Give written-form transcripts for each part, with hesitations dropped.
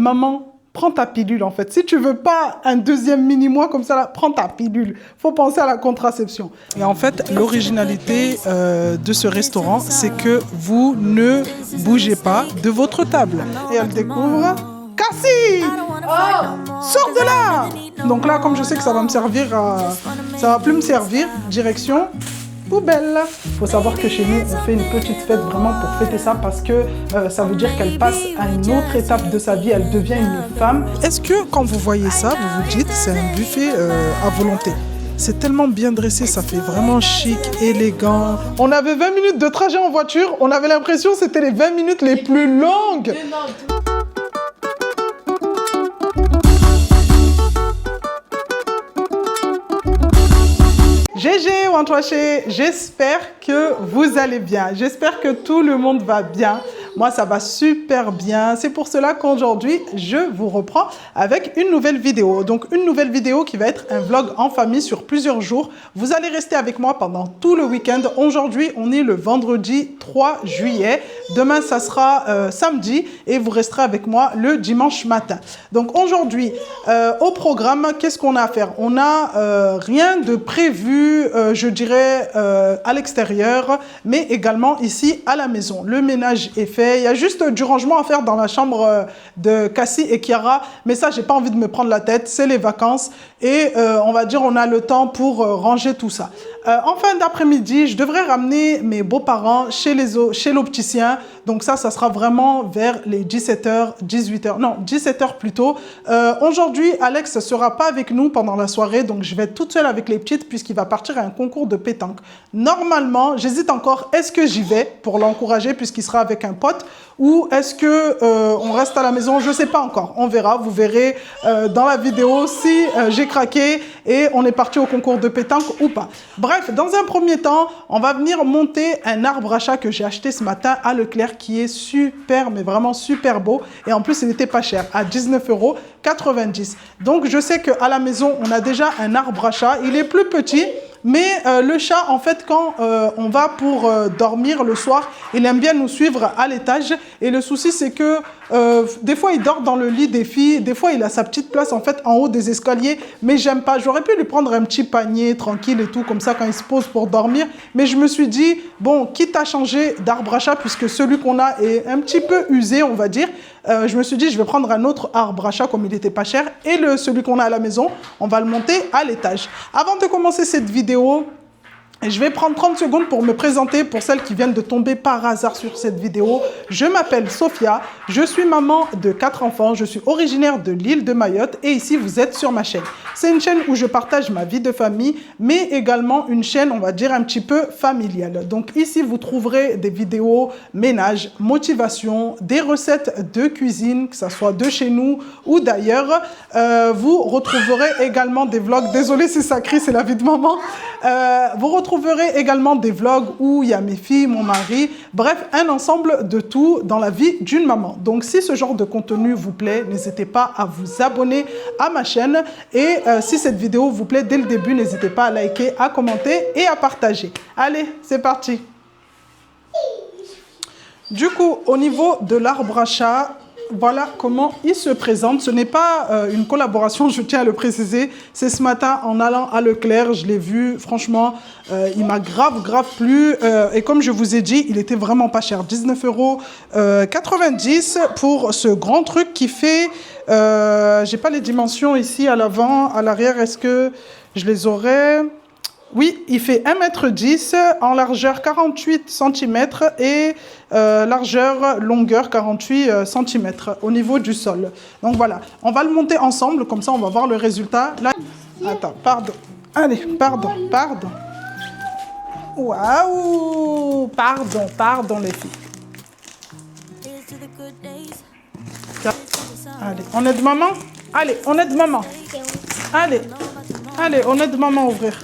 Maman, prends ta pilule en fait. Si tu veux pas un deuxième mini-mois comme ça, là, prends ta pilule. Faut penser à la contraception. Et en fait, l'originalité de ce restaurant, c'est que vous ne bougez pas de votre table. Et elle découvre... Cassie! Oh, sors de là! Donc là, comme je sais que ça va me servir, ça va plus me servir, direction poubelle. Il faut savoir que chez nous, on fait une petite fête vraiment pour fêter ça parce que ça veut dire qu'elle passe à une autre étape de sa vie, elle devient une femme. Est-ce que quand vous voyez ça, vous vous dites c'est un buffet à volonté? C'est tellement bien dressé, ça fait vraiment chic, élégant. On avait 20 minutes de trajet en voiture, on avait l'impression que c'était les 20 minutes les plus longues. GG Wantoaché, j'espère que vous allez bien, j'espère que tout le monde va bien. Moi, ça va super bien. C'est pour cela qu'aujourd'hui, je vous reprends avec une nouvelle vidéo. Donc, une nouvelle vidéo qui va être un vlog en famille sur plusieurs jours. Vous allez rester avec moi pendant tout le week-end. Aujourd'hui, on est le vendredi 3 juillet. Demain, ça sera samedi et vous resterez avec moi le dimanche matin. Donc, aujourd'hui, au programme, qu'est-ce qu'on a à faire? On n'a rien de prévu, je dirais, à l'extérieur, mais également ici à la maison. Le ménage est fait. Il y a juste du rangement à faire dans la chambre de Cassie et Kiara. Mais ça, j'ai pas envie de me prendre la tête. C'est les vacances. Et on va dire, on a le temps pour ranger tout ça. En fin d'après-midi, je devrais ramener mes beaux-parents chez l'opticien. Donc ça sera vraiment vers les 17h, 18h. Non, 17h plutôt. Aujourd'hui, Alex ne sera pas avec nous pendant la soirée. Donc je vais être toute seule avec les petites puisqu'il va partir à un concours de pétanque. Normalement, j'hésite encore. Est-ce que j'y vais pour l'encourager puisqu'il sera avec un pote? Ou est-ce que on reste à la maison? Je ne sais pas encore. On verra. Vous verrez dans la vidéo si j'ai craqué et on est parti au concours de pétanque ou pas. Bref, dans un premier temps, on va venir monter un arbre à chat que j'ai acheté ce matin à Leclerc qui est super, mais vraiment super beau. Et en plus, il n'était pas cher, à 19,90 €. Donc, je sais qu'à la maison, on a déjà un arbre à chat. Il est plus petit. Mais le chat, en fait, quand on va pour dormir le soir, il aime bien nous suivre à l'étage. Et le souci, c'est que des fois, il dort dans le lit des filles. Des fois, il a sa petite place, en fait, en haut des escaliers. Mais j'aime pas. J'aurais pu lui prendre un petit panier tranquille et tout, comme ça, quand il se pose pour dormir. Mais je me suis dit, bon, quitte à changer d'arbre à chat, puisque celui qu'on a est un petit peu usé, on va dire, je me suis dit, je vais prendre un autre arbre à chat, comme il n'était pas cher. Et celui qu'on a à la maison, on va le monter à l'étage. Avant de commencer cette vidéo, je vais prendre 30 secondes pour me présenter pour celles qui viennent de tomber par hasard sur cette vidéo. Je m'appelle Sophia, je suis maman de 4 enfants, je suis originaire de l'île de Mayotte et ici vous êtes sur ma chaîne. C'est une chaîne où je partage ma vie de famille, mais également une chaîne, on va dire, un petit peu familiale. Donc ici vous trouverez des vidéos ménage, motivation, des recettes de cuisine, que ce soit de chez nous ou d'ailleurs. Vous retrouverez également des vlogs, désolé si ça crie, c'est la vie de maman. Vous retrouverez également des vlogs où il y a mes filles, mon mari, bref, un ensemble de tout dans la vie d'une maman. Donc, si ce genre de contenu vous plaît, n'hésitez pas à vous abonner à ma chaîne. Et si cette vidéo vous plaît dès le début, n'hésitez pas à liker, à commenter et à partager. Allez, c'est parti. Du coup, au niveau de l'arbre à chat, voilà comment il se présente. Ce n'est pas une collaboration, je tiens à le préciser. C'est ce matin en allant à Leclerc, je l'ai vu. Franchement, il m'a grave plu. Et comme je vous ai dit, il était vraiment pas cher. 19,90 € pour ce grand truc qui fait... j'ai pas les dimensions ici à l'avant, à l'arrière. Est-ce que je les aurais? Oui, il fait 1,10 m, en largeur 48 cm et longueur 48 cm au niveau du sol. Donc voilà, on va le monter ensemble, comme ça on va voir le résultat. Là... Attends, pardon. Allez, pardon. Waouh, pardon les filles. Allez, on aide maman? Allez, on aide maman. Allez, on aide maman à ouvrir.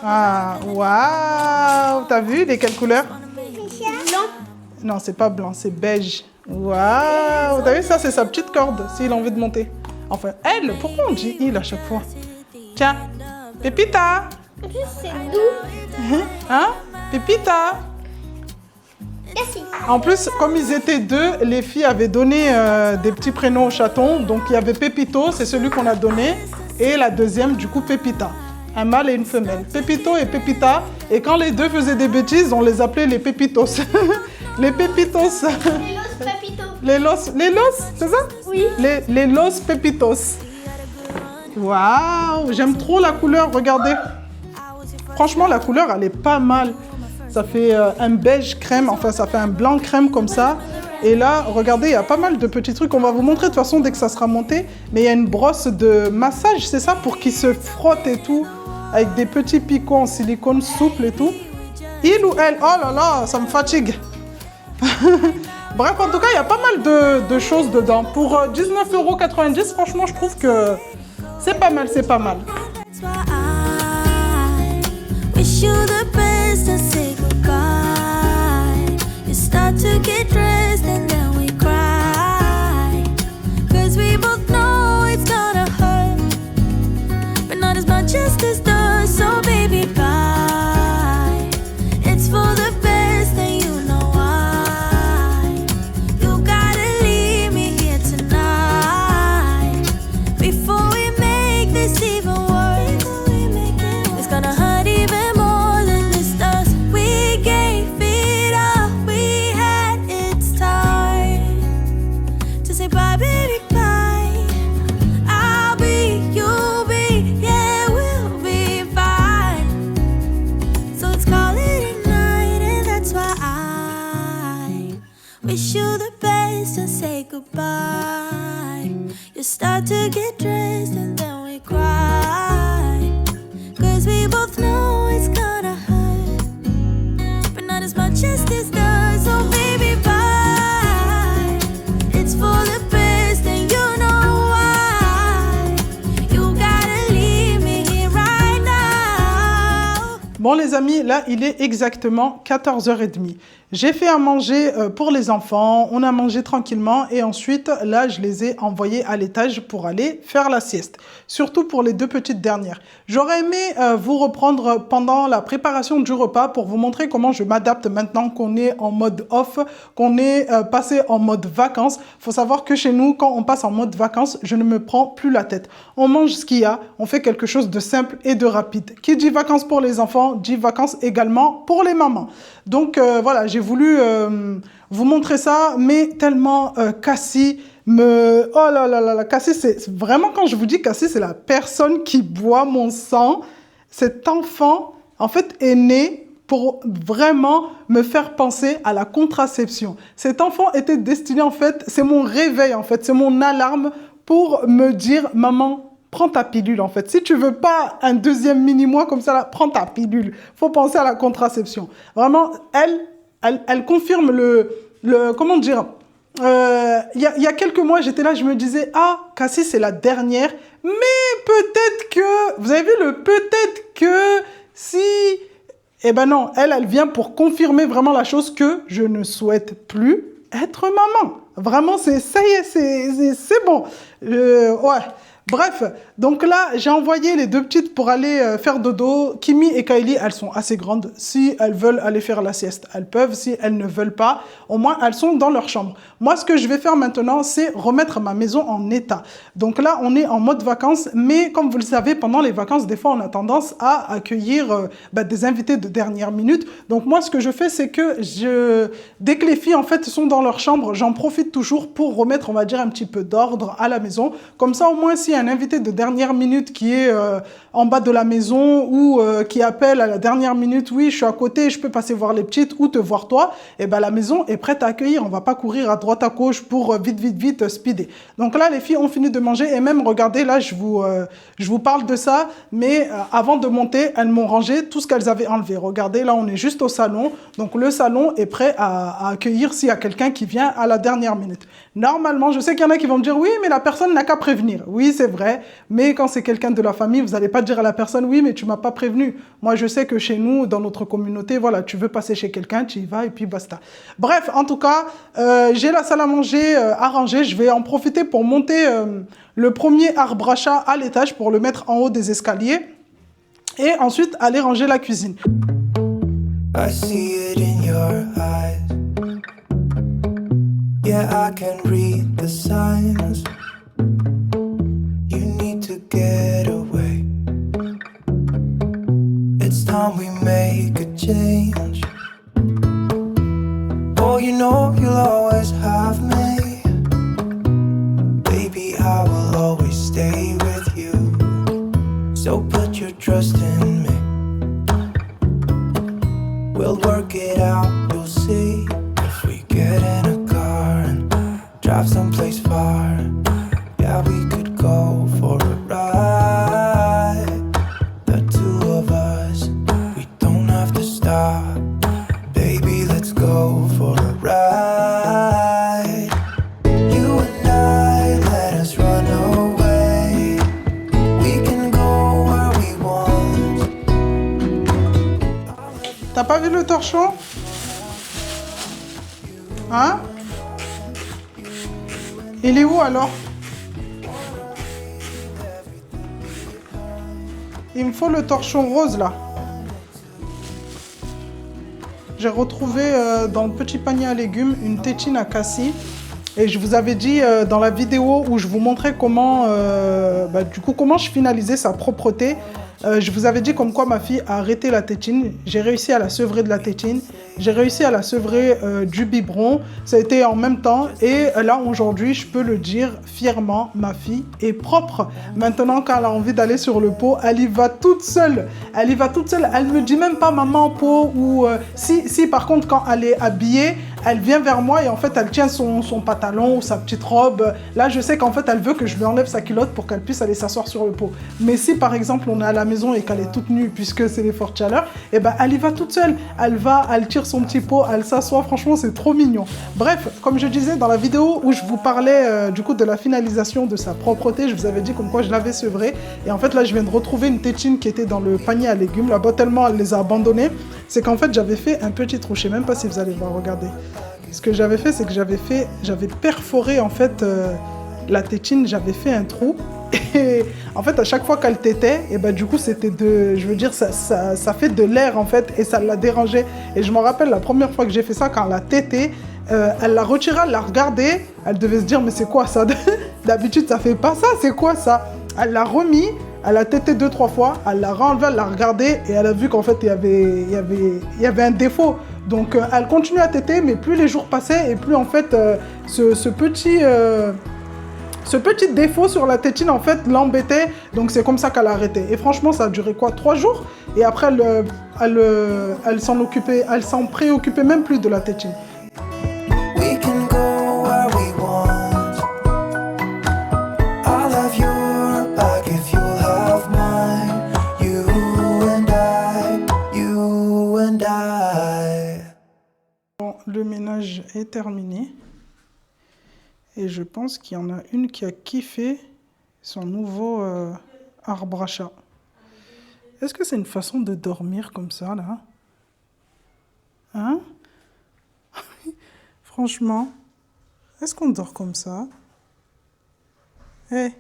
Ah, waouh! T'as vu, il est quelle couleur? Blanc. Non, c'est pas blanc, c'est beige. Waouh! T'as vu, ça, c'est sa petite corde, s'il a envie de monter. Enfin, elle, pourquoi on dit il à chaque fois? Tiens, Pépita! C'est doux. Hein? Pépita! Merci. En plus, comme ils étaient deux, les filles avaient donné des petits prénoms aux chatons. Donc, il y avait Pépito, c'est celui qu'on a donné. Et la deuxième, du coup, Pépita. Un mâle et une femelle. Pépito et Pépita. Et quand les deux faisaient des bêtises, on les appelait les Pépitos. Les Pépitos. Les Los Pepitos. Les los, c'est ça? Oui. Les Los Pépitos. Waouh, j'aime trop la couleur, regardez. Franchement, la couleur, elle est pas mal. Ça fait un beige crème, enfin, ça fait un blanc crème comme ça. Et là, regardez, il y a pas mal de petits trucs. On va vous montrer de toute façon dès que ça sera monté. Mais il y a une brosse de massage, c'est ça, pour qu'il se frotte et tout. Avec des petits picots en silicone souple et tout. Il ou elle, oh là là, ça me fatigue. Bref, en tout cas, il y a pas mal de choses dedans. Pour 19,90 €, franchement, je trouve que c'est pas mal, c'est pas mal. Wish you the best and say goodbye. You start to get dressed and then we cry. Cause we both know it's gonna hurt, but not as much as this does. So baby, bye. It's for the best and you know why. You gotta leave me here tonight before we make this even worse. It's gonna hurt even more than this does. We gave it all we had. It's time to say bye, baby, bye. I'll be, you'll be, yeah, we'll be fine. So let's call it a night, and that's why I wish you the best and say goodbye. You start to get dressed and then we cry. Cause we both know it's gonna hurt, but not as much as this does. So baby, bye. It's for the best and you know why. You gotta leave me here right now. Bon les amis, là il est exactement 14h30. J'ai fait à manger pour les enfants, on a mangé tranquillement et ensuite là je les ai envoyés à l'étage pour aller faire la sieste. Surtout pour les deux petites dernières. J'aurais aimé vous reprendre pendant la préparation du repas pour vous montrer comment je m'adapte maintenant qu'on est en mode off, qu'on est passé en mode vacances. Il faut savoir que chez nous, quand on passe en mode vacances, je ne me prends plus la tête. On mange ce qu'il y a, on fait quelque chose de simple et de rapide. Qui dit vacances pour les enfants, dit vacances également pour les mamans. Donc voilà, j'ai voulu vous montrer ça, mais tellement Cassie me... Oh là là là là, Cassie, c'est vraiment, quand je vous dis Cassie, c'est la personne qui boit mon sang. Cet enfant, en fait, est né pour vraiment me faire penser à la contraception. Cet enfant était destiné, en fait, c'est mon réveil, en fait, c'est mon alarme pour me dire, maman, prends ta pilule, en fait. Si tu veux pas un deuxième mini-mois comme ça, là, prends ta pilule. Faut penser à la contraception. Vraiment, elle confirme comment dire, il y a quelques mois, j'étais là, je me disais, ah, Cassie, c'est la dernière, mais peut-être que, vous avez vu le peut-être que, si, eh ben non, elle vient pour confirmer vraiment la chose que je ne souhaite plus être maman. Vraiment, ça y est, c'est bon. Ouais. Bref, donc là, j'ai envoyé les deux petites pour aller faire dodo. Kimi et Kylie, elles sont assez grandes. Si elles veulent aller faire la sieste, elles peuvent. Si elles ne veulent pas, au moins, elles sont dans leur chambre. Moi, ce que je vais faire maintenant, c'est remettre ma maison en état. Donc là, on est en mode vacances. Mais comme vous le savez, pendant les vacances, des fois, on a tendance à accueillir des invités de dernière minute. Donc moi, ce que je fais, c'est que dès que les filles, en fait, sont dans leur chambre, j'en profite toujours pour remettre, on va dire, un petit peu d'ordre à la maison. Comme ça, au moins, si un invité de dernière minute qui est en bas de la maison ou qui appelle à la dernière minute, oui, je suis à côté, je peux passer voir les petites ou te voir toi, et ben la maison est prête à accueillir. On va pas courir à droite à gauche pour vite speeder. Donc là, les filles ont fini de manger et même, regardez, là, je vous parle de ça, mais avant de monter, elles m'ont rangé tout ce qu'elles avaient enlevé. Regardez, là, on est juste au salon. Donc le salon est prêt à accueillir s'il y a quelqu'un qui vient à la dernière minute. Normalement, je sais qu'il y en a qui vont me dire, oui, mais la personne n'a qu'à prévenir. Oui, c'est vrai, mais quand c'est quelqu'un de la famille, vous n'allez pas dire à la personne, oui, mais tu m'as pas prévenu. Moi, je sais que chez nous, dans notre communauté, voilà, tu veux passer chez quelqu'un, tu y vas et puis basta. Bref, en tout cas, j'ai la salle à manger arrangée. Je vais en profiter pour monter le premier arbre à chat à l'étage pour le mettre en haut des escaliers et ensuite aller ranger la cuisine. I see it in your eyes. Yeah, I can read the signs. You need to get away. It's time we make a change. Oh, you know you'll always have me. Baby, I will always stay with you. So put your trust in me. We'll work it out, you'll see. If we get in a car and drive someplace far, yeah, we could go for a ride. The two of us, we don't have to stop. Baby, let's go for a ride. You and I, let us run away. We can go where we want. T'as pas vu le torchon? Hein? Il est où alors? Il me faut le torchon rose là. J'ai retrouvé dans le petit panier à légumes une tétine à cassis. Et je vous avais dit dans la vidéo où je vous montrais comment, comment je finalisais sa propreté. Je vous avais dit comme quoi ma fille a arrêté la tétine. J'ai réussi à la sevrer de la tétine. J'ai réussi à la sevrer du biberon. Ça a été en même temps. Et là, aujourd'hui, je peux le dire fièrement, ma fille est propre. Maintenant, quand elle a envie d'aller sur le pot, elle y va toute seule. Elle y va toute seule. Elle me dit même pas maman pot ou... Si, par contre, quand elle est habillée, elle vient vers moi et en fait, elle tient son pantalon ou sa petite robe. Là, je sais qu'en fait, elle veut que je lui enlève sa culotte pour qu'elle puisse aller s'asseoir sur le pot. Mais si, par exemple, on est à la maison et qu'elle est toute nue, puisque c'est les fortes chaleurs, eh ben, elle y va toute seule. Elle tire son petit pot, elle s'assoit. Franchement, c'est trop mignon. Bref, comme je disais dans la vidéo où je vous parlais du coup de la finalisation de sa propreté, je vous avais dit comme quoi je l'avais sevrée. Et en fait, là, je viens de retrouver une tétine qui était dans le panier à légumes. Là-bas, tellement elle les a abandonnés. C'est qu'en fait, j'avais fait un petit trou. Je sais même pas si vous allez voir, regardez. Ce que j'avais fait, c'est que j'avais perforé en fait la tétine, j'avais fait un trou. Et en fait, à chaque fois qu'elle tétait, et ben du coup, c'était ça fait de l'air en fait, et ça la dérangeait. Et je me rappelle la première fois que j'ai fait ça, quand elle a tété, elle l'a retirée, elle l'a regardée, elle devait se dire mais c'est quoi ça? D'habitude, ça fait pas ça, c'est quoi ça? Elle l'a remis. Elle a tété 2-3 fois, elle l'a renlevé, elle l'a regardé et elle a vu qu'en fait il y avait un défaut. Donc elle continue à téter, mais plus les jours passaient et plus en fait ce petit défaut sur la tétine en fait l'embêtait. Donc c'est comme ça qu'elle a arrêté. Et franchement ça a duré quoi, 3 jours? Et après elle s'en préoccupait même plus de la tétine. Le ménage est terminé et je pense qu'il y en a une qui a kiffé son nouveau arbre à chat. Est-ce que c'est une façon de dormir comme ça là? Hein? Franchement, est-ce qu'on dort comme ça? Eh hey.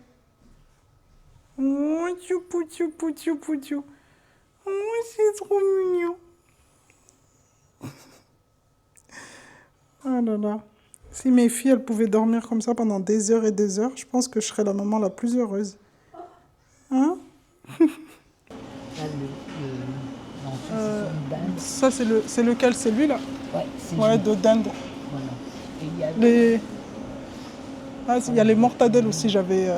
Oh, tchou tchou tchou tchou. Oh, c'est trop mignon. Oh là là. Si mes filles, elles pouvaient dormir comme ça pendant des heures et des heures, je pense que je serais la maman la plus heureuse. Hein? Ça, c'est lequel? C'est lui, là? Ouais, c'est de dinde. Voilà. Et il y a il y a les mortadelles aussi. Ouais.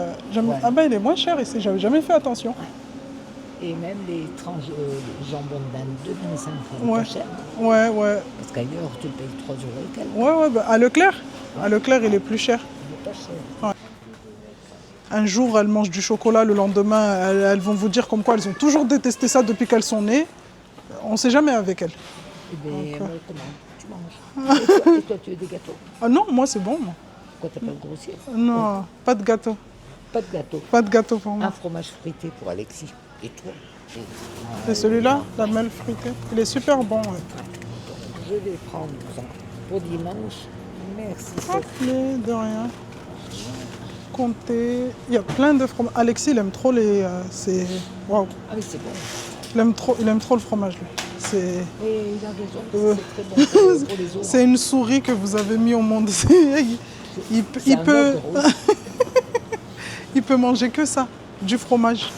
Ah ben, il est moins cher ici. J'avais jamais fait attention. Ouais. Et même les jambons de dinde de 25 francs, ouais. Pas cher. Ouais. Parce qu'ailleurs, tu payes 3 € et quelques. Ouais, bah, à Leclerc. Ouais. À Leclerc, il est plus cher. Il est pas cher. Ouais. Un jour, elles mangent du chocolat, le lendemain, elles vont vous dire comme quoi elles ont toujours détesté ça depuis qu'elles sont nées. On ne sait jamais avec elles. Eh bien, comment tu manges. Et toi, tu veux des gâteaux? Ah non, moi, c'est bon, moi. Pourquoi t'as pas le grossier? Non, pas de gâteau. Pas de gâteau. Pas de gâteau pour moi. Un fromage fruité pour Alexis. Et toi? C'est celui-là, la mêle fruitée. Il est super bon. Ouais. Je vais prendre ça pour dimanche. Merci. Appelez, de rien. Comptez. Il y a plein de fromages. Alexis, il aime trop les... c'est... Waouh. Ah oui, c'est bon. Il aime trop le fromage, lui. C'est Et il a raison, c'est très bon pour les os. c'est une souris que vous avez mis au monde. Il C'est un peut, ogre, oui. il peut manger que ça, du fromage,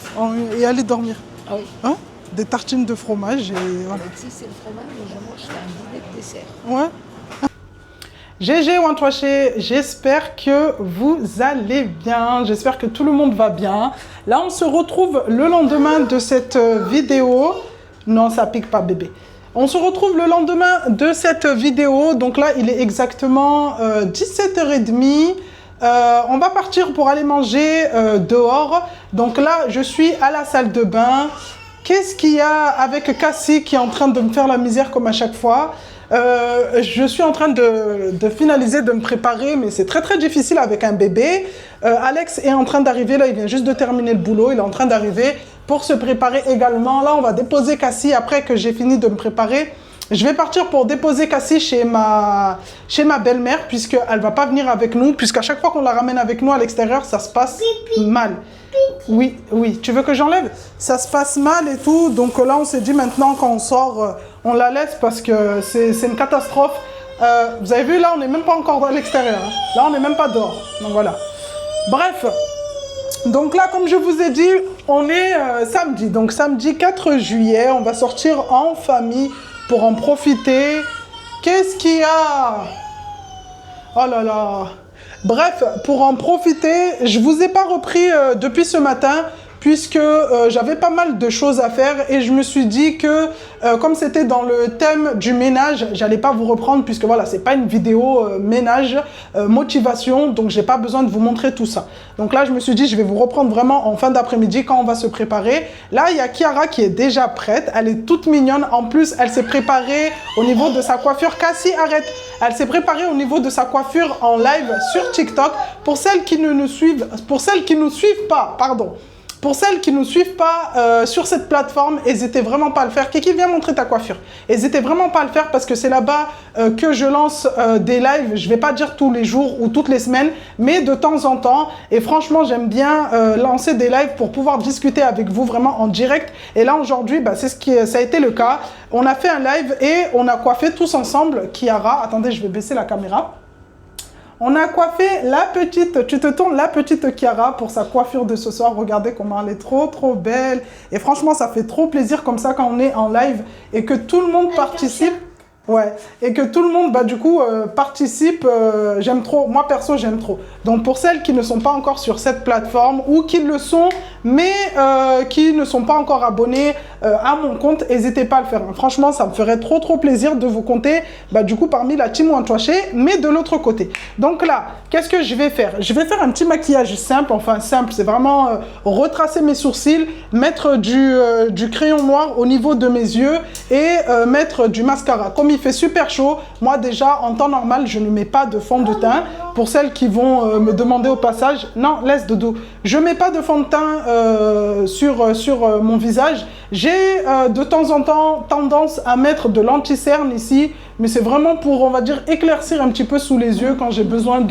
et aller dormir. Ah oui. Hein? Des tartines de fromage et voilà. Si c'est le fromage, je mange un dîner de dessert. Ouais. GG Wantoaché, j'espère que vous allez bien, j'espère que tout le monde va bien. Là, on se retrouve le lendemain de cette vidéo. Non, ça pique pas bébé. On se retrouve le lendemain de cette vidéo. Donc là, il est exactement 17h30. On va partir pour aller manger dehors. Donc là, je suis à la salle de bain. Qu'est-ce qu'il y a avec Cassie qui est en train de me faire la misère comme à chaque fois? Je suis en train de finaliser, de me préparer, mais c'est très très difficile avec un bébé. Alex est en train d'arriver, là il vient juste de terminer le boulot, il est en train d'arriver pour se préparer également. Là on va déposer Cassie après que j'ai fini de me préparer. Je vais partir pour déposer Cassie chez ma belle-mère puisqu'elle ne va pas venir avec nous, puisqu'à chaque fois qu'on la ramène avec nous à l'extérieur, ça se passe mal. Oui, oui. Tu veux que j'enlève? Ça se passe mal et tout. Donc là, on s'est dit maintenant, quand on sort, on la laisse parce que c'est une catastrophe. Vous avez vu, là, on n'est même pas encore à l'extérieur. Hein. Là, on n'est même pas dehors. Donc voilà. Bref. Donc là, comme je vous ai dit, on est samedi. Donc samedi 4 juillet, on va sortir en famille pour en profiter. Qu'est-ce qu'il y a? Oh là là. Bref, pour en profiter, je ne vous ai pas repris depuis ce matin puisque j'avais pas mal de choses à faire et je me suis dit que comme c'était dans le thème du ménage, j'allais pas vous reprendre puisque voilà, c'est pas une vidéo ménage, motivation, donc j'ai pas besoin de vous montrer tout ça. Donc là, je me suis dit, je vais vous reprendre vraiment en fin d'après-midi quand on va se préparer. Là, il y a Kiara qui est déjà prête, elle est toute mignonne. En plus, elle s'est préparée au niveau de sa coiffure. Cassie, arrête! Elle s'est préparée au niveau de sa coiffure en live sur TikTok. Pour celles qui nous suivent pas, pardon. Pour celles qui ne nous suivent pas sur cette plateforme, n'hésitez vraiment pas à le faire. Kiki, viens montrer ta coiffure. N'hésitez vraiment pas à le faire parce que c'est là-bas que je lance des lives. Je ne vais pas dire tous les jours ou toutes les semaines, mais de temps en temps. Et franchement, j'aime bien lancer des lives pour pouvoir discuter avec vous vraiment en direct. Et là, aujourd'hui, bah, ça a été le cas. On a fait un live et on a coiffé tous ensemble. Kiara, attendez, je vais baisser la caméra. On a coiffé la petite, tu te tournes, la petite Kiara pour sa coiffure de ce soir. Regardez comment elle est trop trop belle. Et franchement, ça fait trop plaisir comme ça quand on est en live et que tout le monde participe. Ouais, et que tout le monde, bah, du coup, participe. J'aime trop. Moi, perso, j'aime trop. Donc, pour celles qui ne sont pas encore sur cette plateforme ou qui le sont, mais qui ne sont pas encore abonnés à mon compte, n'hésitez pas à le faire. Franchement, ça me ferait trop, trop plaisir de vous compter, bah, du coup, parmi la team Wantoaché, mais de l'autre côté. Donc là, qu'est-ce que je vais faire? Je vais faire un petit maquillage simple. Enfin, simple, c'est vraiment retracer mes sourcils, mettre du crayon noir au niveau de mes yeux et mettre du mascara. Comme il fait super chaud, moi déjà en temps normal je ne mets pas de fond de teint. Pour celles qui vont me demander au passage, non, laisse dodo, je mets pas de fond de teint sur mon visage. J'ai de temps en temps tendance à mettre de l'anti-cerne ici, mais c'est vraiment pour, on va dire, éclaircir un petit peu sous les yeux quand j'ai besoin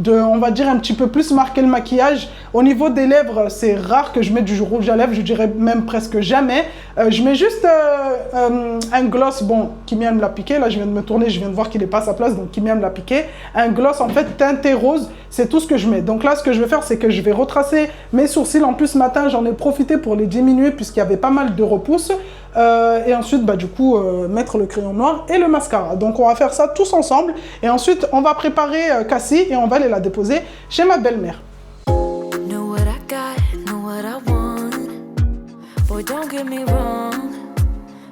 on va dire, un petit peu plus marquer le maquillage. Au niveau des lèvres, c'est rare que je mette du rouge à lèvres, je dirais même presque jamais. Je mets juste un gloss, bon, Kimia me l'a piqué, là je viens de me tourner, je viens de voir qu'il n'est pas à sa place, donc Kimia me l'a piqué. Un gloss en fait teinté rose, c'est tout ce que je mets. Donc là, ce que je vais faire, c'est que je vais retracer mes sourcils. En plus, ce matin, j'en ai profité pour les diminuer puisqu'il y avait pas mal de repousses. Et ensuite, bah, du coup, mettre le crayon noir et le mascara. Donc, on va faire ça tous ensemble. Et ensuite, on va préparer Cassie et on va aller la déposer chez ma belle-mère. Know what I got, know what I want. Boy, don't get me wrong.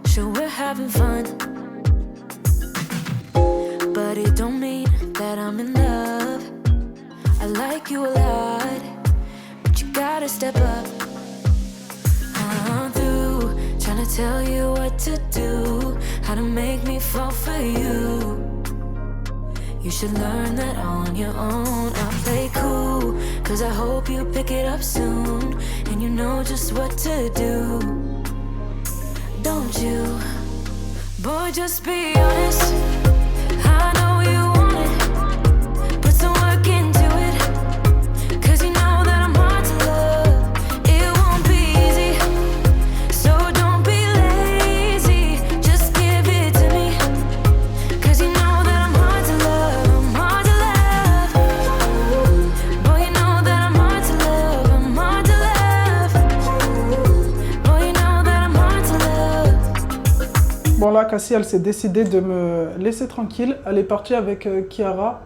Sure, we're having fun. But it don't mean that I'm in love. I like you a lot. But you gotta step up. I'm through trying to tell you what to do, how to make me fall for you. You should learn that on your own. I'll play cool, cause I hope you pick it up soon. And you know just what to do, don't you? Boy, just be honest. I know you want it. Put some work into it, cause you know that I'm hard to love. It won't be easy, so don't be lazy. là, Cassie, elle s'est décidée de me laisser tranquille. Elle est partie avec Kiara.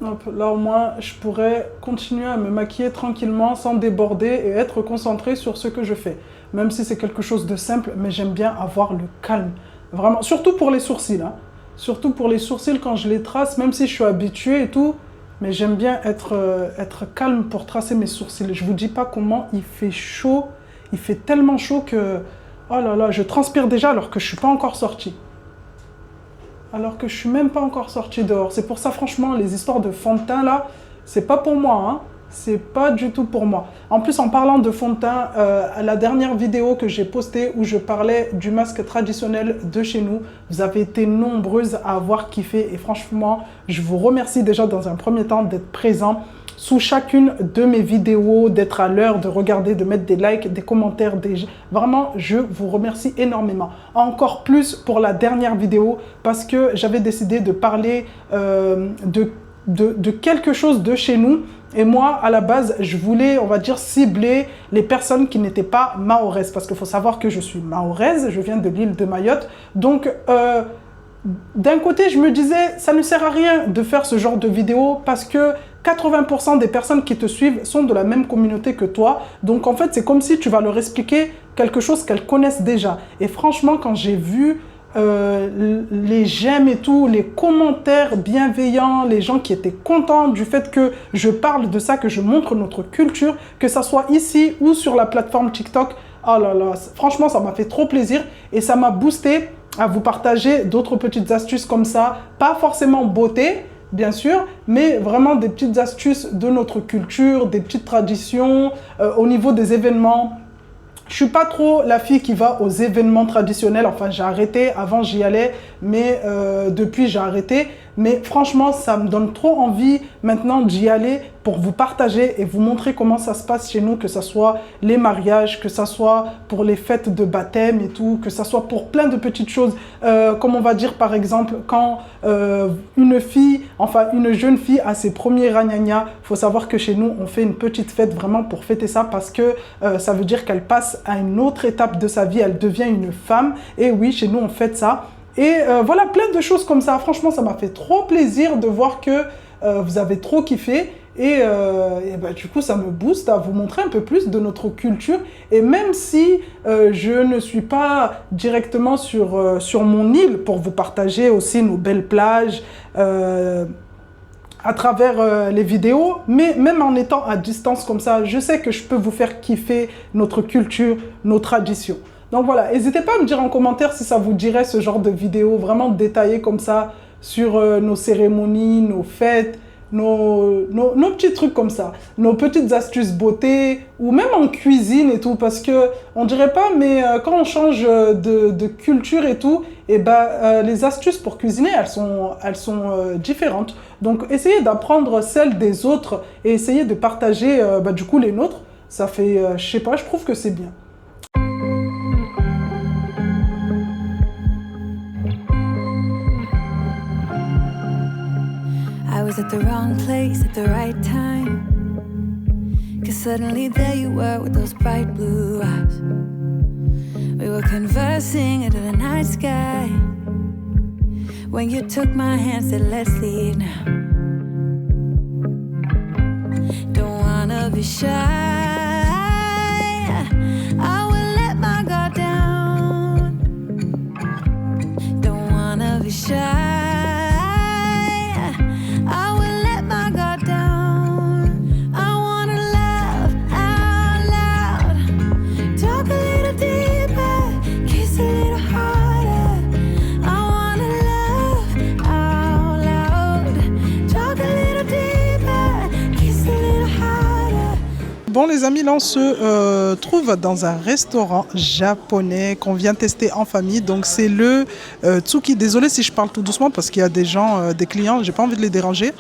Hop, là, au moins, je pourrais continuer à me maquiller tranquillement, sans déborder et être concentrée sur ce que je fais. Même si c'est quelque chose de simple, mais j'aime bien avoir le calme. Vraiment, surtout pour les sourcils. Hein. Surtout pour les sourcils, quand je les trace, même si je suis habituée et tout, mais j'aime bien être calme pour tracer mes sourcils. Je ne vous dis pas comment il fait chaud. Il fait tellement chaud que... Oh là là, je transpire déjà alors que je ne suis pas encore sortie. Alors que je ne suis même pas encore sortie dehors. C'est pour ça, franchement, les histoires de fond de teint, là, c'est pas pour moi. Hein. C'est pas du tout pour moi. En plus, en parlant de fond de teint, la dernière vidéo que j'ai postée où je parlais du masque traditionnel de chez nous, vous avez été nombreuses à avoir kiffé. Et franchement, je vous remercie déjà dans un premier temps d'être présents sous chacune de mes vidéos, d'être à l'heure, de regarder, de mettre des likes, des commentaires. Vraiment, je vous remercie énormément. Encore plus pour la dernière vidéo parce que j'avais décidé de parler de quelque chose de chez nous. Et moi, à la base, je voulais, on va dire, cibler les personnes qui n'étaient pas mahoraises. Parce qu'il faut savoir que je suis mahoraise, je viens de l'île de Mayotte. Donc, d'un côté, je me disais, ça ne sert à rien de faire ce genre de vidéo parce que 80% des personnes qui te suivent sont de la même communauté que toi. Donc, en fait, c'est comme si tu vas leur expliquer quelque chose qu'elles connaissent déjà. Et franchement, quand j'ai vu les j'aime et tout, les commentaires bienveillants, les gens qui étaient contents du fait que je parle de ça, que je montre notre culture, que ça soit ici ou sur la plateforme TikTok, oh là là, franchement, ça m'a fait trop plaisir et ça m'a boosté à vous partager d'autres petites astuces comme ça, pas forcément beauté, bien sûr, mais vraiment des petites astuces de notre culture, des petites traditions au niveau des événements. Je suis pas trop la fille qui va aux événements traditionnels. Enfin, j'ai arrêté. Avant, j'y allais, mais depuis, j'ai arrêté. Mais franchement, ça me donne trop envie maintenant d'y aller pour vous partager et vous montrer comment ça se passe chez nous, que ce soit les mariages, que ce soit pour les fêtes de baptême et tout, que ce soit pour plein de petites choses. Comme on va dire, par exemple, quand une jeune fille a ses premiers ragnagnas, il faut savoir que chez nous, on fait une petite fête vraiment pour fêter ça parce que ça veut dire qu'elle passe à une autre étape de sa vie, elle devient une femme. Et oui, chez nous, on fête ça. Et voilà, plein de choses comme ça. Franchement, ça m'a fait trop plaisir de voir que vous avez trop kiffé. Et bah, du coup, ça me booste à vous montrer un peu plus de notre culture. Et même si je ne suis pas directement sur mon île pour vous partager aussi nos belles plages à travers les vidéos, mais même en étant à distance comme ça, je sais que je peux vous faire kiffer notre culture, nos traditions. Donc voilà, n'hésitez pas à me dire en commentaire si ça vous dirait ce genre de vidéo vraiment détaillée comme ça sur nos cérémonies, nos fêtes, nos petits trucs comme ça, nos petites astuces beauté ou même en cuisine et tout parce que on dirait pas mais quand on change de culture et tout et ben les astuces pour cuisiner elles sont différentes. Donc essayez d'apprendre celles des autres et essayez de partager du coup les nôtres. Ça fait je sais pas, je trouve que c'est bien. I was at the wrong place at the right time. 'Cause suddenly there you were with those bright blue eyes. We were conversing under the night sky. When you took my hand, said let's leave now. Don't wanna be shy. I will let my guard down. Don't wanna be shy. Bon les amis, là on se trouve dans un restaurant japonais qu'on vient tester en famille. Donc c'est le Tsuki. Désolé si je parle tout doucement parce qu'il y a des gens, des clients, j'ai pas envie de les déranger.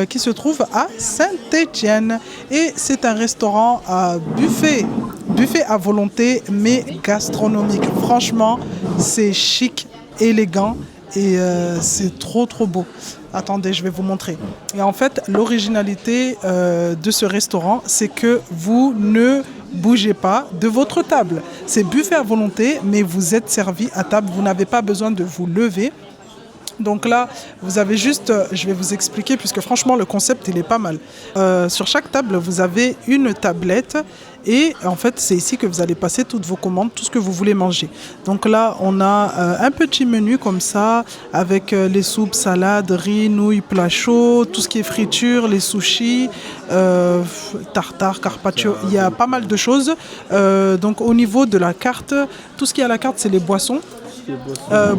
Qui se trouve à Saint-Étienne. Et c'est un restaurant à buffet à volonté mais gastronomique. Franchement, c'est chic, élégant et c'est trop beau. Attendez, je vais vous montrer. Et en fait, l'originalité de ce restaurant, c'est que vous ne bougez pas de votre table. C'est buffet à volonté, mais vous êtes servi à table. Vous n'avez pas besoin de vous lever. Donc là, vous avez juste, je vais vous expliquer, puisque franchement, le concept, il est pas mal. Sur chaque table, vous avez une tablette et en fait, c'est ici que vous allez passer toutes vos commandes, tout ce que vous voulez manger. Donc là, on a un petit menu comme ça, avec les soupes, salades, riz, nouilles, plats chauds, tout ce qui est friture, les sushis, tartare, carpaccio, il y a pas mal de choses. Donc au niveau de la carte, tout ce qui est à la carte, c'est les boissons.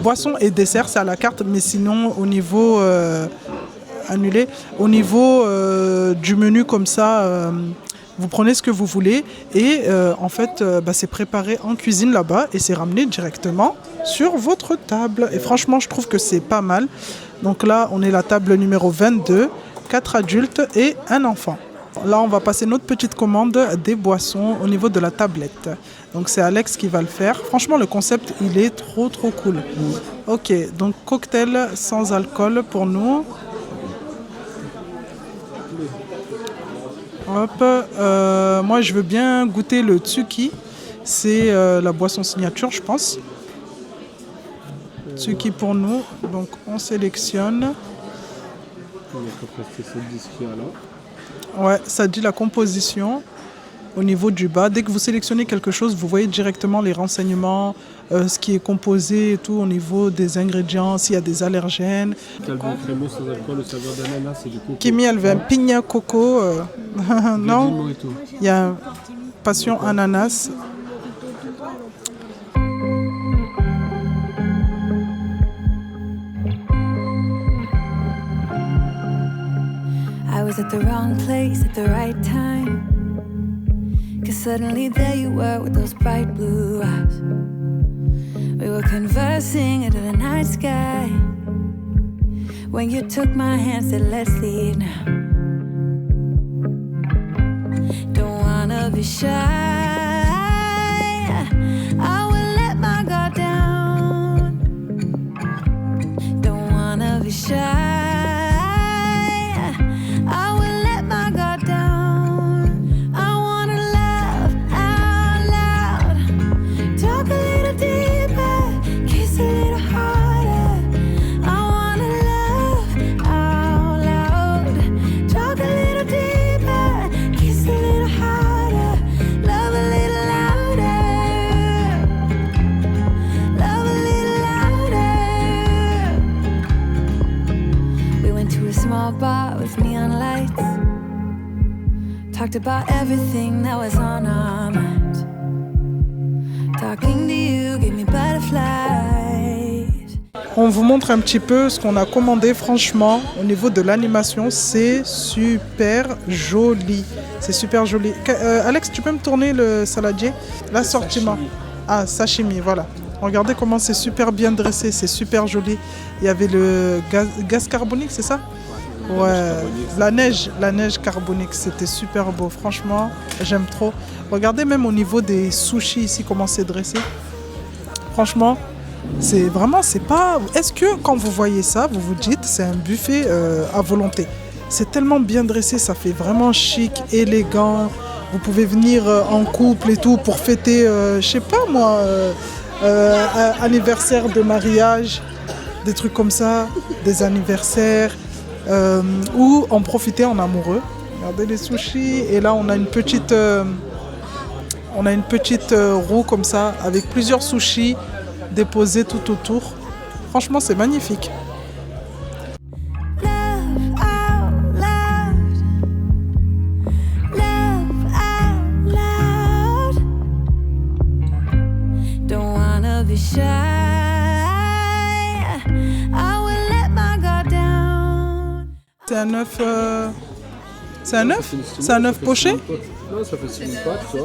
Boissons et desserts, c'est à la carte, mais sinon au niveau annulé, au niveau du menu comme ça, vous prenez ce que vous voulez et en fait c'est préparé en cuisine là-bas et c'est ramené directement sur votre table. Et franchement, je trouve que c'est pas mal. Donc là, on est la table numéro 22, 4 adultes et un enfant. Là, on va passer notre petite commande des boissons au niveau de la tablette. Donc, c'est Alex qui va le faire. Franchement, le concept, il est trop cool. Ok, donc cocktail sans alcool pour nous. Hop, moi, je veux bien goûter le tsuki. C'est la boisson signature, je pense. Tsuki pour nous. Donc, on sélectionne. Ouais, ça dit la composition au niveau du bas. Dès que vous sélectionnez quelque chose, vous voyez directement les renseignements, ce qui est composé et tout au niveau des ingrédients, s'il y a des allergènes. Calvin crémeux sans alcool, le saveur d'ananas et du coco. Kimi, elle veut un pina coco. Non, il y a un passion ananas. I was at the wrong place at the right time. 'Cause suddenly there you were with those bright blue eyes. We were conversing under the night sky. When you took my hand, said let's leave now. Don't wanna be shy. I will let my guard down. Don't wanna be shy. Bar with neon lights. Talked about everything that was on our minds. Talking to you gave me butterflies. On vous montre un petit peu ce qu'on a commandé. Franchement, au niveau de l'animation, c'est super joli. C'est super joli. Alex, tu peux me tourner le saladier? L'assortiment. Ah, sashimi, voilà. Regardez comment c'est super bien dressé, c'est super joli. Il y avait le gaz carbonique, c'est ça? Ouais, la neige carbonique, c'était super beau. Franchement, j'aime trop. Regardez même au niveau des sushis ici, comment c'est dressé. Franchement, c'est vraiment, c'est pas... Est-ce que quand vous voyez ça, vous vous dites, c'est un buffet à volonté? C'est tellement bien dressé, ça fait vraiment chic, élégant. Vous pouvez venir en couple et tout pour fêter, je sais pas moi, anniversaire de mariage, des trucs comme ça, des anniversaires. Ou en profiter en amoureux. Regardez les sushis et là on a une petite roue comme ça avec plusieurs sushis déposés tout autour. Franchement, c'est magnifique. C'est un œuf. C'est un œuf? C'est un œuf poché? Non, ça fait 6 pâtes, ça.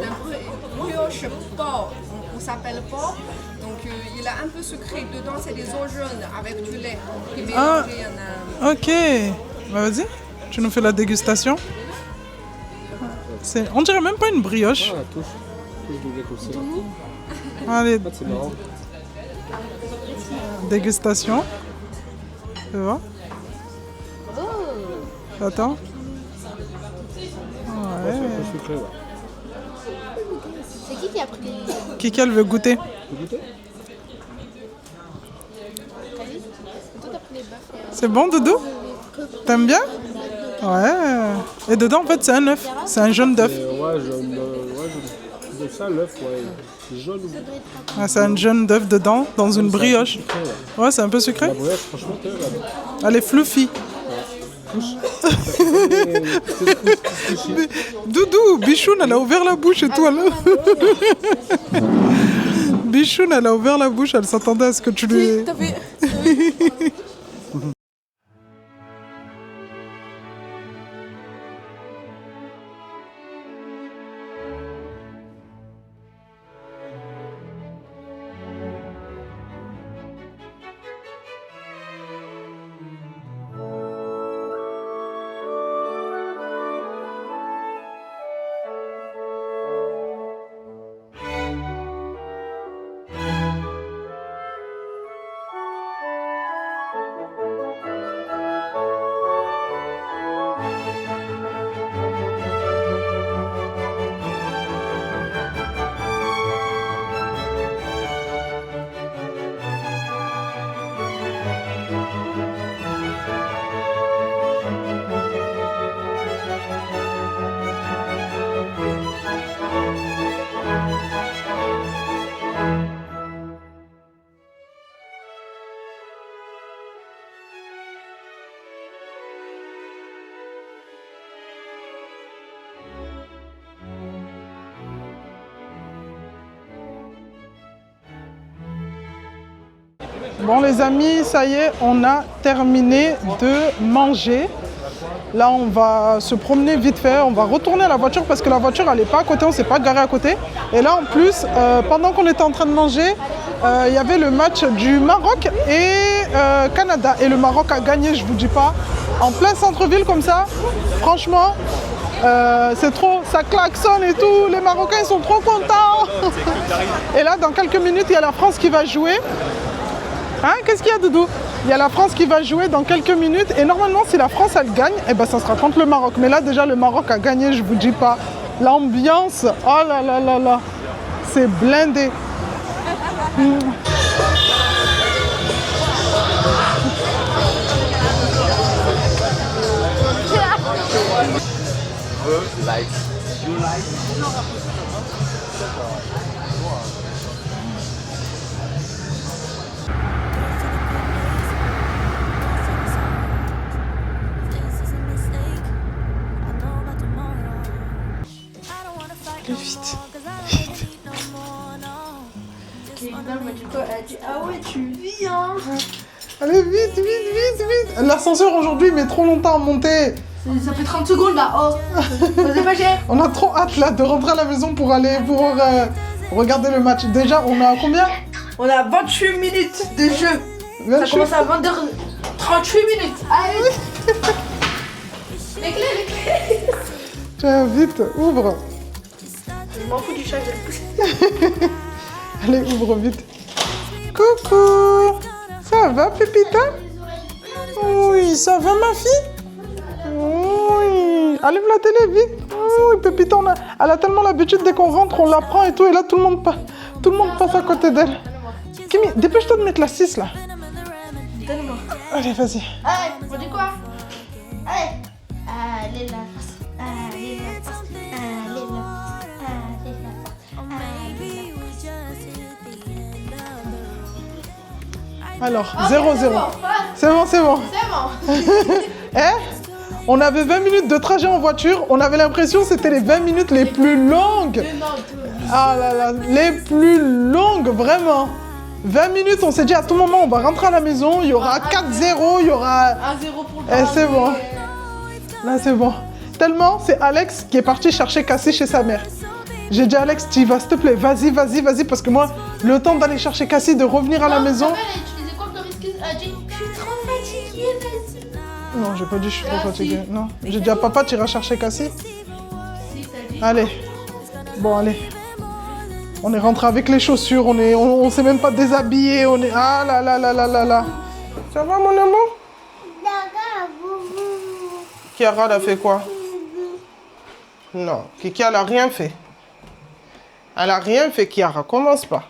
Brioche porc, on s'appelle porc. Donc il a un peu sucré. Dedans, c'est des œufs jaunes avec du lait. Qui est mélangé Ok. Bah, vas-y, tu nous fais la dégustation. On dirait même pas une brioche. Ah, touche de lait comme ça. Allez, C'est marrant. dégustation. Tu vois? Attends. Ouais, c'est un peu sucré, ouais. C'est qui a pris les... Qui elle veut goûter? Toi, t'as pris les bœufs. C'est bon, Doudou? T'aimes bien? Ouais. Et dedans, en fait, c'est un œuf. C'est un jaune d'œuf. Ouais, de ça, l'œuf, ouais. C'est jaune ou Ah, c'est un jaune d'œuf dedans, dans une brioche. sucré, ouais. Ouais, c'est un peu sucré. La brioche, franchement, t'es là. Elle est fluffy. Doudou, Bichoun, elle a ouvert la bouche et tout. Bichoun, elle a ouvert la bouche, elle s'attendait à ce que tu lui... Bon les amis, ça y est, on a terminé de manger. Là, on va se promener vite fait, on va retourner à la voiture parce que la voiture, elle n'est pas à côté, on ne s'est pas garé à côté. Et là, en plus, pendant qu'on était en train de manger, il y avait le match du Maroc et Canada. Et le Maroc a gagné, je vous dis pas, en plein centre-ville comme ça. Franchement, c'est trop, ça klaxonne et tout, les Marocains ils sont trop contents. Et là, dans quelques minutes, il y a la France qui va jouer. Hein, qu'est-ce qu'il y a, Doudou? Il y a la France qui va jouer dans quelques minutes et normalement si la France elle gagne, eh ben, ça sera contre le Maroc. Mais là déjà le Maroc a gagné, je vous dis pas. L'ambiance, oh là là là là, c'est blindé. Vite. Elle a dit ah ouais tu vis hein. Allez vite, vite, vite, vite. L'ascenseur aujourd'hui met trop longtemps à monter. Ça fait 30 secondes là, oh. C'est pas cher. On a trop hâte là de rentrer à la maison pour aller regarder le match. Déjà on a combien? On a 28 minutes de jeu. 28. Ça commence à 20h38 minutes. Allez. Les clés. Tiens vite, ouvre. Je m'en fous du chat, je vais le pousser. Allez, ouvre vite. Coucou. Ça va, Pépita? Oui, ça va, ma fille? Oui. Allume la télé, vite. Oui, Pépita, elle a tellement l'habitude, dès qu'on rentre, on la prend et tout. Et là, tout le monde passe à côté d'elle. Kimi, dépêche-toi de mettre la 6, là. Donne-moi. Allez, vas-y. Allez, on dit quoi? Allez. Allez, la face. Allez, la face. Allez, la face. Alors, 0-0. C'est bon, c'est bon. C'est bon. Eh, on avait 20 minutes de trajet en voiture. On avait l'impression que c'était les 20 minutes les plus longues. Ah là là, les plus longues, vraiment. 20 minutes, on s'est dit à tout moment, on va rentrer à la maison. Il y aura 4-0, il y aura... 1-0 pour le Eh, c'est bon. Là, c'est bon. Tellement, c'est Alex qui est parti chercher Cassie chez sa mère. J'ai dit, Alex, tu y vas, s'il te plaît. Vas-y, vas-y, vas-y. Parce que moi, le temps d'aller chercher Cassie, de revenir à la maison... Elle a dit, je suis trop fatiguée, vas-y. Non, j'ai pas dit je suis trop fatiguée. Non. J'ai dit à papa, tu iras chercher Cassie. Si, t'as dit. Allez. Bon, allez. On est rentré avec les chaussures, on s'est même pas déshabillé, on est... Ah là là là là là là. Ça va, mon amour? Kiara, elle a fait quoi? Non, Kiki, elle a rien fait. Elle a rien fait, Kiara. Commence pas.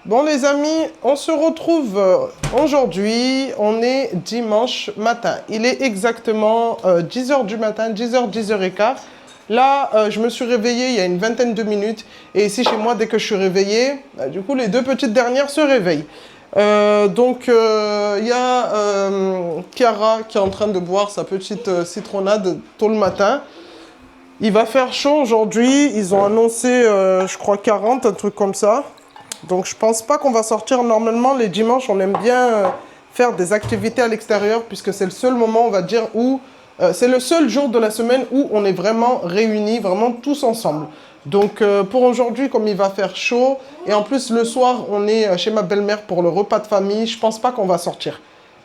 Bon, les amis, on se retrouve aujourd'hui. On est dimanche matin. Il est exactement 10h du matin, 10h, 10h15. Là, je me suis réveillée il y a une vingtaine de minutes. Et ici, chez moi, dès que je suis réveillée, du coup, les 2 petites dernières se réveillent. Donc, il y a Kiara qui est en train de boire sa petite citronnade tôt le matin. Il va faire chaud aujourd'hui. Ils ont annoncé, je crois, 40, un truc comme ça. Donc, je pense pas qu'on va sortir. Normalement, les dimanches, on aime bien faire des activités à l'extérieur puisque c'est le seul moment, on va dire, où... c'est le seul jour de la semaine où on est vraiment réunis, vraiment tous ensemble. Donc, pour aujourd'hui, comme il va faire chaud, et en plus, le soir, on est chez ma belle-mère pour le repas de famille, je pense pas qu'on va sortir.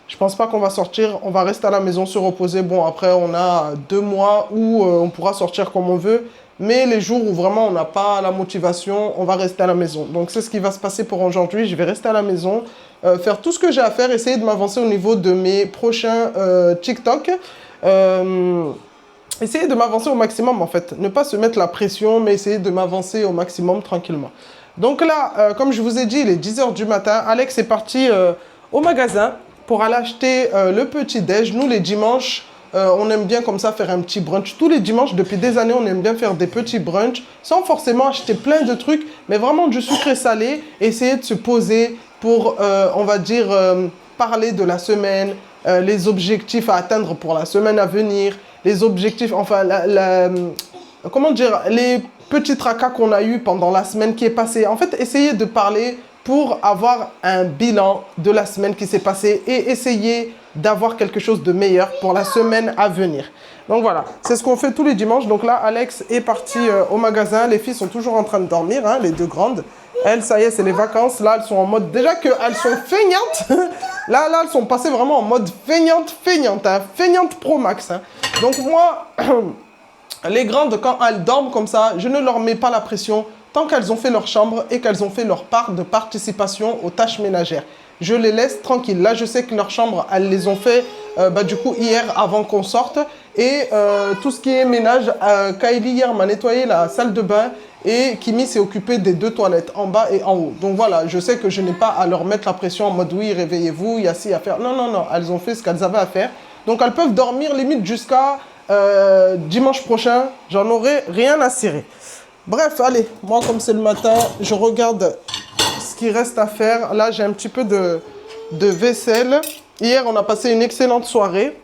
Je pense pas qu'on va sortir, on va rester à la maison, se reposer. Bon, après, on a 2 mois où on pourra sortir comme on veut. Mais les jours où vraiment on n'a pas la motivation, on va rester à la maison. Donc c'est ce qui va se passer pour aujourd'hui. Je vais rester à la maison, faire tout ce que j'ai à faire, essayer de m'avancer au niveau de mes prochains TikTok. Essayer de m'avancer au maximum en fait. Ne pas se mettre la pression, mais essayer de m'avancer au maximum tranquillement. Donc là, comme je vous ai dit, il est 10h du matin. Alex est parti au magasin pour aller acheter le petit-déj. Nous, les dimanches... on aime bien comme ça faire un petit brunch. Tous les dimanches, depuis des années, on aime bien faire des petits brunchs sans forcément acheter plein de trucs, mais vraiment du sucré salé. Essayer de se poser pour, on va dire, parler de la semaine, les objectifs à atteindre pour la semaine à venir, les objectifs, enfin, comment dire, les petits tracas qu'on a eu pendant la semaine qui est passée. En fait, essayer de parler pour avoir un bilan de la semaine qui s'est passée et essayer d'avoir quelque chose de meilleur pour la semaine à venir. Donc voilà, c'est ce qu'on fait tous les dimanches. Donc là, Alex est parti au magasin. Les filles sont toujours en train de dormir, hein, les 2 grandes. Elles, ça y est, c'est les vacances. Là, elles sont en mode... Déjà qu'elles sont feignantes. Là, elles sont passées vraiment en mode feignante, hein, feignante pro max. Hein. Donc moi, les grandes, quand elles dorment comme ça, je ne leur mets pas la pression tant qu'elles ont fait leur chambre et qu'elles ont fait leur part de participation aux tâches ménagères. Je les laisse tranquilles. Là, je sais que leur chambre, elles les ont fait du coup hier avant qu'on sorte. Et tout ce qui est ménage, Kylie hier m'a nettoyé la salle de bain et Kimi s'est occupé des 2 toilettes en bas et en haut. Donc voilà, je sais que je n'ai pas à leur mettre la pression en mode oui, réveillez-vous, il y a ci à faire. Non, non, non, elles ont fait ce qu'elles avaient à faire. Donc elles peuvent dormir limite jusqu'à dimanche prochain. J'en aurai rien à cirer. Bref, allez, moi comme c'est le matin, je regarde ce qu'il reste à faire. Là, j'ai un petit peu de vaisselle. Hier, on a passé une excellente soirée.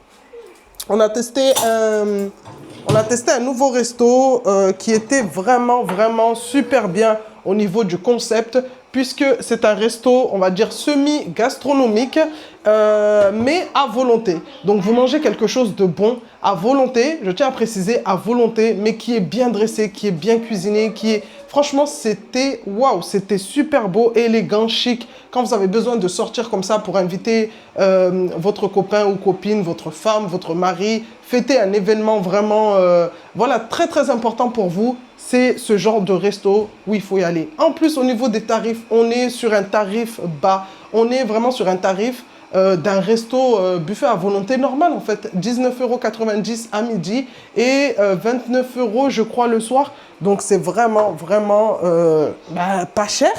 On a testé un nouveau resto qui était vraiment, vraiment super bien au niveau du concept, puisque c'est un resto, on va dire, semi-gastronomique, mais à volonté. Donc, vous mangez quelque chose de bon à volonté, je tiens à préciser, à volonté, mais qui est bien dressé, qui est bien cuisiné, qui est... Franchement, c'était waouh, c'était super beau, élégant, chic. Quand vous avez besoin de sortir comme ça pour inviter votre copain ou copine, votre femme, votre mari, fêter un événement vraiment, voilà, très très important pour vous, c'est ce genre de resto où il faut y aller. En plus, au niveau des tarifs, on est sur un tarif bas. On est vraiment sur un tarif d'un resto buffet à volonté normal en fait. 19,90 € à midi et 29 € je crois le soir. Donc c'est vraiment, vraiment pas cher.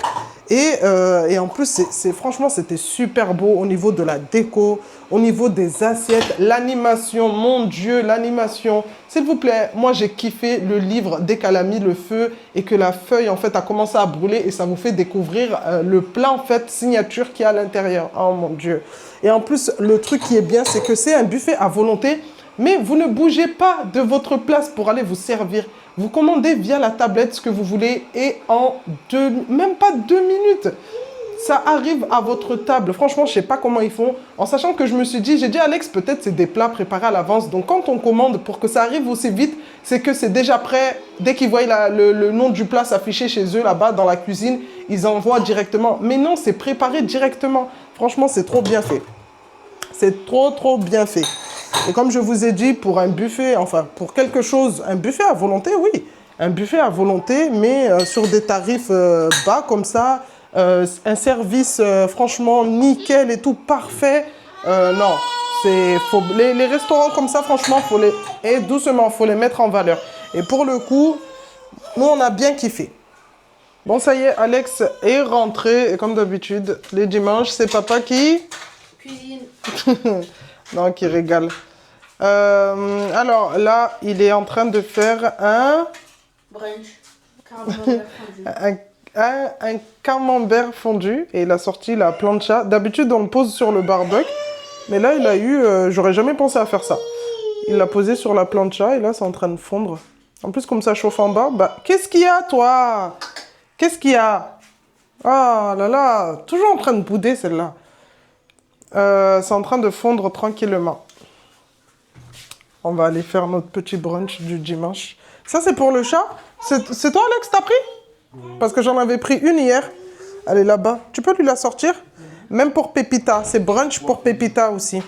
Et en plus, franchement, c'était super beau au niveau de la déco, au niveau des assiettes, l'animation, mon Dieu, l'animation. S'il vous plaît, moi j'ai kiffé le livre dès qu'elle a mis le feu et que la feuille en fait a commencé à brûler et ça vous fait découvrir le plat en fait signature qui est à l'intérieur. Oh mon Dieu. Et en plus, le truc qui est bien, c'est que c'est un buffet à volonté, mais vous ne bougez pas de votre place pour aller vous servir. Vous commandez via la tablette ce que vous voulez et en même pas 2 minutes, ça arrive à votre table. Franchement, je ne sais pas comment ils font. En sachant que je me suis dit, j'ai dit Alex, peut-être c'est des plats préparés à l'avance. Donc quand on commande pour que ça arrive aussi vite, c'est que c'est déjà prêt. Dès qu'ils voient le nom du plat s'afficher chez eux là-bas dans la cuisine, ils envoient directement. Mais non, c'est préparé directement. Franchement, c'est trop bien fait. C'est trop, trop bien fait. Et comme je vous ai dit, pour un buffet, enfin, pour quelque chose, un buffet à volonté, oui. Un buffet à volonté, mais sur des tarifs bas comme ça, un service franchement nickel et tout, parfait. Non, les restaurants comme ça, franchement, doucement, faut les mettre en valeur. Et pour le coup, Nous, on a bien kiffé. Bon, ça y est, Alex est rentré. Et comme d'habitude, les dimanches, c'est papa qui... Cuisine. Non, qui régale. Alors, là, il est en train de faire un... Brunch. Camembert fondu. un camembert fondu. Et il a sorti la plancha. D'habitude, on le pose sur le barbecue. Mais là, il a eu... j'aurais jamais pensé à faire ça. Il l'a posé sur la plancha et là, c'est en train de fondre. En plus, comme ça chauffe en bas, bah, qu'est-ce qu'il y a, toi? Qu'est-ce qu'il y a? Ah là là, toujours en train de bouder, celle-là. C'est en train de fondre tranquillement. On va aller faire notre petit brunch du dimanche. Ça, c'est pour le chat? C'est toi, Alex, t'as pris? Parce que j'en avais pris une hier. Elle est là-bas. Tu peux lui la sortir? Même pour Pépita. C'est brunch pour Pépita aussi.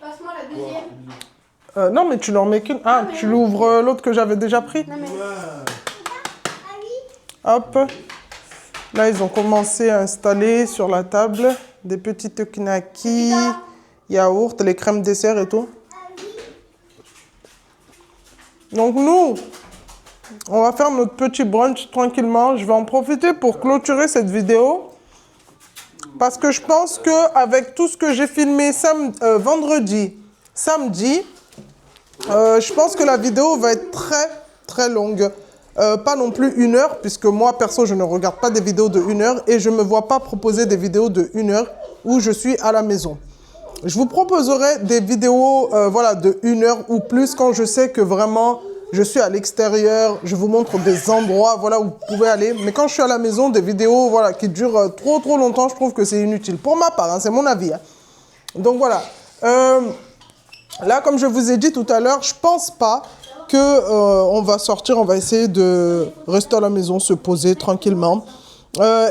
Passe-moi la deuxième. Non, mais tu n'en mets qu'une. Ah, tu l'ouvres l'autre que j'avais déjà pris. Non, mais... Hop. Là, ils ont commencé à installer sur la table des petites knackis, yaourts, les crèmes dessert et tout. Donc nous, on va faire notre petit brunch tranquillement. Je vais en profiter pour clôturer cette vidéo. Parce que je pense qu'avec tout ce que j'ai filmé vendredi, samedi, je pense que la vidéo va être très, très longue. Pas non plus 1 heure, puisque moi, perso, je ne regarde pas des vidéos de 1 heure et je ne me vois pas proposer des vidéos de 1 heure où je suis à la maison. Je vous proposerai des vidéos voilà, de 1 heure ou plus quand je sais que vraiment je suis à l'extérieur, je vous montre des endroits voilà, où vous pouvez aller. Mais quand je suis à la maison, des vidéos voilà, qui durent trop longtemps, je trouve que c'est inutile. Pour ma part, hein, c'est mon avis. Hein. Donc voilà. Là, comme je vous ai dit tout à l'heure, je pense pas que on va sortir, on va essayer de rester à la maison, se poser tranquillement.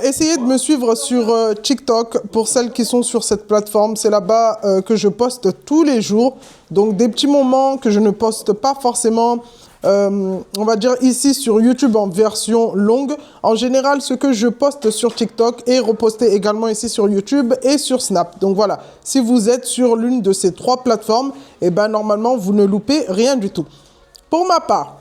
Essayez de me suivre sur TikTok pour celles qui sont sur cette plateforme. C'est là-bas que je poste tous les jours. Donc des petits moments que je ne poste pas forcément, on va dire ici sur YouTube en version longue. En général, ce que je poste sur TikTok est reposté également ici sur YouTube et sur Snap. Donc voilà, si vous êtes sur l'une de ces 3 plateformes, eh ben, normalement, vous ne loupez rien du tout. Pour ma part,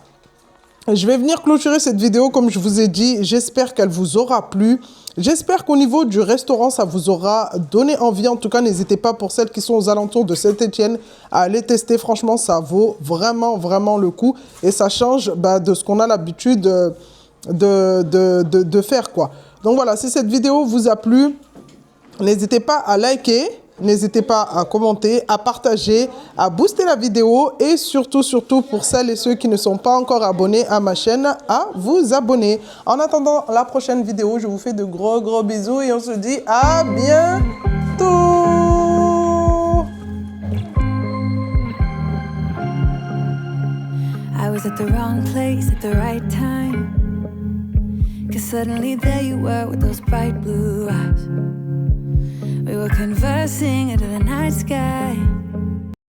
je vais venir clôturer cette vidéo comme je vous ai dit. J'espère qu'elle vous aura plu. J'espère qu'au niveau du restaurant, ça vous aura donné envie. En tout cas, n'hésitez pas pour celles qui sont aux alentours de Saint-Étienne à aller tester. Franchement, ça vaut vraiment, vraiment le coup. Et ça change de ce qu'on a l'habitude de faire, quoi. Donc voilà, si cette vidéo vous a plu, n'hésitez pas à liker. N'hésitez pas à commenter, à partager, à booster la vidéo et surtout, pour celles et ceux qui ne sont pas encore abonnés à ma chaîne, à vous abonner. En attendant la prochaine vidéo, je vous fais de gros bisous et on se dit à bientôt. I was at the wrong place at the right time. 'Cause suddenly there you were with those bright blue eyes. We were conversing into the night sky.